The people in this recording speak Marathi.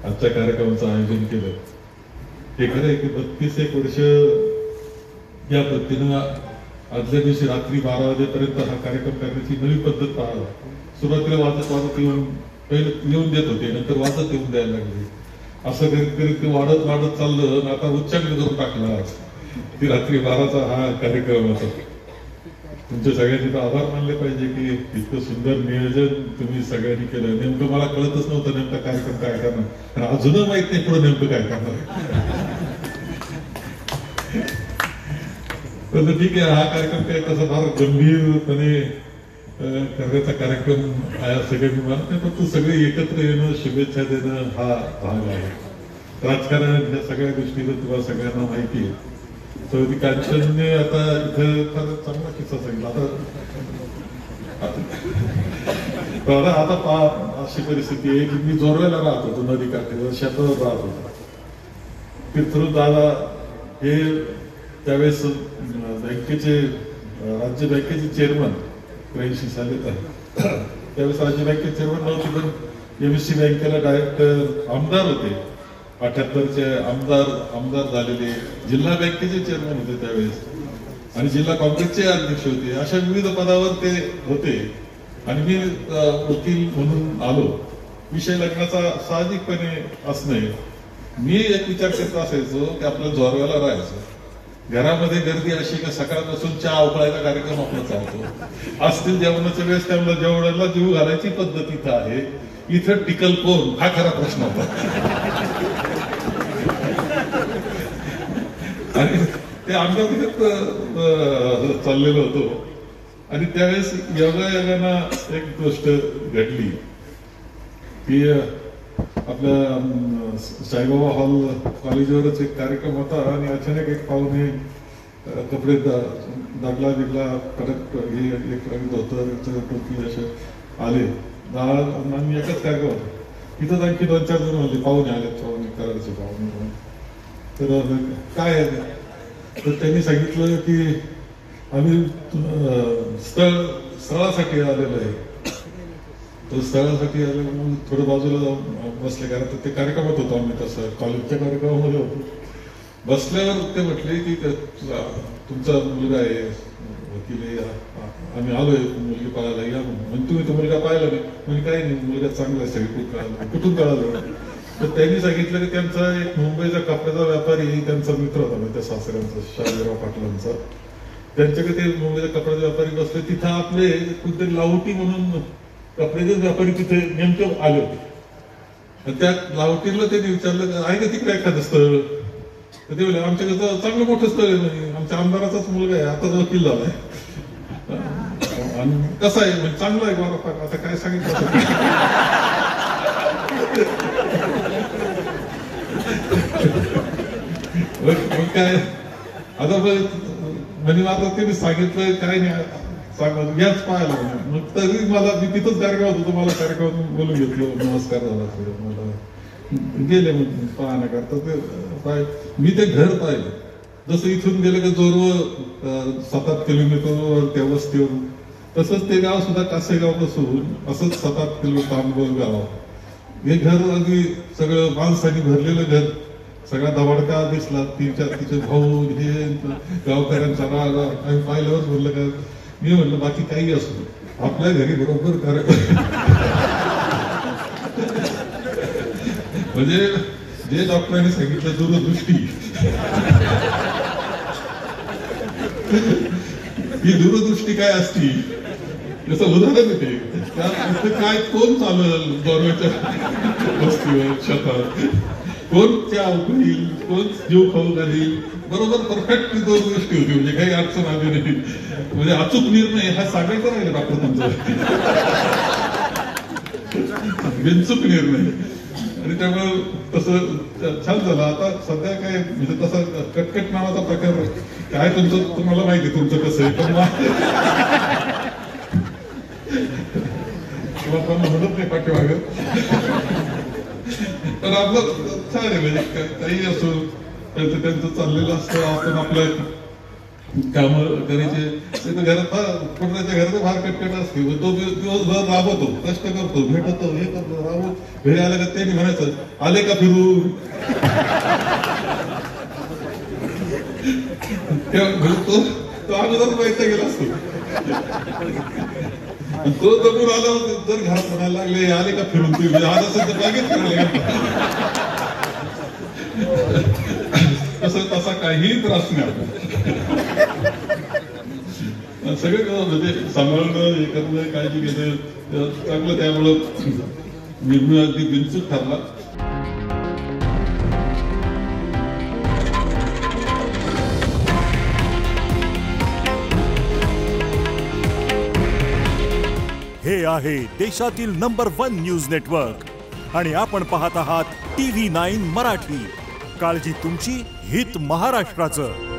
आजच्या कार्यक्रमाचं आयोजन केलं. हे खरं आहे की 32 वर्ष या पद्धतीनं आदल्या दिवशी रात्री 12 वाजेपर्यंत हा कार्यक्रम करण्याची नवी पद्धत पाहायला. सुरुवातीला वाजत येऊन पहिले येऊन देत होते, नंतर वाजत येऊन द्यायला लागले. असं करीत ते वाढत चाललं. आता उच्चांक करून टाकला ती रात्री 12चा हा कार्यक्रम होता. तुमच्या सगळ्यांचे तर आभार मानले पाहिजे की इतकं सुंदर नियोजन तुम्ही सगळ्यांनी केलं. नेमकं मला कळतच नव्हतं नेमका कार्यक्रम काय करणार, आणि अजूनही माहित नाही पुढे नेमकं काय करणार. तर ठीक आहे, हा कार्यक्रम काय तसा फार गंभीरपणे करण्याचा कार्यक्रम आहे असं काही मी मानत नाही. फक्त सगळे एकत्र येणं, शुभेच्छा देणं हा भाग आहे. राजकारण या सगळ्या गोष्टीचं तुम्हाला सगळ्यांना माहिती आहे. तर ती कांचनने आता इथं फार चांगला किस्सा सांगितला. आता अशी परिस्थिती आहे की मी जोरवेला राहत होतो, नदी काठी शेतावर राहत होतो. पितृ दादा हे त्यावेळेस बँकेचे राज्य बँकेचे चेअरमन 83 साली त्यावेळेस राज्य बँकेचे चेअरमन नव्हते, पण एमएससी बँकेला डायरेक्टर आमदार होते. 78चे आमदार झालेले, जिल्हा बँकेचे चेअरमन होते त्यावेळेस, आणि जिल्हा काँग्रेसचे अध्यक्ष होते. अशा विविध पदावर ते होते. आणि मी वकील म्हणून आलो. विषय लग्नाचा साहजिकपणे असणे. मी एक विचार करत असायचो की आपल्याला जोरव्याला राहायचं. घरामध्ये गर्दी अशी की सकाळपासून चहा उकळायचा कार्यक्रम आपला चालतो. असतील जेवणाच्या वेळेस त्यामुळे जेवणाला जीव घालायची पद्धत इथं आहे. इथं टिकल कोण हा खरा प्रश्न होता. आणि ते आमच्या चाललेलो होतो. आणि त्यावेळेस योगायोगाना एक गोष्ट घडली की आपल्या साईबाबा हॉल कॉलेजवरच एक कार्यक्रम होता, आणि अचानक एक पाहुणे कपडे दागला बिगला कडक हे एक धोतर टोपी असे आले. आम्ही एकच कार्यक्रम होतो. इथंच आणखी 2-4 जण होते, पाहुणे आले, पाहुणे करायचे पाहुणे. तर काय आहे तर त्यांनी सांगितलं की आम्ही स्थळासाठी आलेलो आहे. तो स्थळासाठी आले म्हणून थोडं बाजूला जाऊन बसले, कारण ते कार्यक्रमात होतो आम्ही, तसं कॉलेजच्या कार्यक्रमामध्ये होतो. बसल्यावर ते म्हटले की तुमचा मुलगा आहे, वकील आहे, आम्ही आलोय मुलगी पाहायला या म्हणून. तुम्ही तो मुलगा पाहिला नाही म्हणजे काही नाही, मुलगा चांगला आहे, सगळी कुठून कळालं. तर त्यांनी सांगितलं की त्यांचा एक मुंबईचा कपड्याचा व्यापारी त्यांचा मित्र होता, म्हणजे त्या सासऱ्यांचा, शाहजीराव पाटलांचा. त्यांच्याकडे ते मुंबईचा कपड्याचा व्यापारी बसले. तिथं आपले कुठेतरी लावटी म्हणून कपड्याचे व्यापारी तिथे नेमकं आले होते. त्या लावटीला त्यांनी विचारलं आहे का तिकडे एखादं स्थळ. तर ते बोलले आमच्याकडे चांगलं मोठं स्थळ आहे, म्हणजे आमच्या आमदाराचाच मुलगा आहे, आता वकील झालाय. आणि कसं आहे म्हणजे चांगलं आहे बरं. आता काय सांगितलं काय आता म्हणजे आता त्यांनी सांगितलं काय नाही सांग याच पाहायला. मग तरी मला मी तिथंच कार्यक्रमात होतो, मला कार्यक्रमात बोलून घेतलं, नमस्कार झाला मला. गेले मग पाहण्याकरता ते मी ते घर पाहिलं. जसं इथून गेलं का जोरवर 7-8 किलोमीटरवर त्या वस्तीवर, तसंच ते गाव सुद्धा कासेगाव पासून असंच 7-8 किलोमीटर तांबोल गाव. हे घर अगदी सगळं माणसांनी भरलेलं घर. सगळा दवाडका दिसला. 3-4 तिचे भाऊ हे गावकऱ्यांचा राग आम्ही पाहिल्यावर म्हणलं का मी म्हणलं बाकी काही असो आपल्या घरी बरोबर कार्यक्रम. म्हणजे जे डॉक्टरांनी सांगितलं दूरदृष्टी, ही दूरदृष्टी काय असती याचं उदाहरण येते. काय कोण चालेल गौरवाच्या वस्तीवर शेतात, कोण त्या उकळील, कोण जीव खाऊ घालील, बरोबर परफेक्ट दूरदृष्टी होती. म्हणजे काही अडचण आली नाही. म्हणजे अचूक निर्णय हा सांगायचा राहिला डॉक्टर तुमचा, बिनचूक निर्णय. आणि त्यामुळे तसं छान झालं. आता सध्या काय म्हणजे तसा कटकट नावाचा प्रकार काय तुमचं तुम्हाला माहिती आहे तुमचं कसं आहे, पण म्हणत नाही पाठीमागं. तर आपलं छान आहे म्हणजे काही असो त्यांचं चाललेलं असतं. आपण आपलं काम करायचे. तिथं घरात कुत्र्याच्या घरात फार कटकट असते. तो दिवसभर राबवतो, कष्ट करतो, भेटतो, हे करतो, राबवतो. घरी आलं का त्यांनी म्हणायचं, आले का फिरून? तो अगोदर पैसा गेला असतो. तो जपून आला जर घरात म्हणायला लागले, आले का फिरून? तुम्ही आज असेल तर लगेच फिरायला तसा काही त्रास नाही. सगळं म्हणजे सांभाळणं, हे करणं, काळजी घेणं चांगलं. त्यामुळं निर्णय अगदी बिनचूक ठरला. हे आहे देशातील नंबर 1 न्यूज नेटवर्क आणि आपण पाहत आहात TV9 मराठी. काळजी तुमची, हित महाराष्ट्राचं.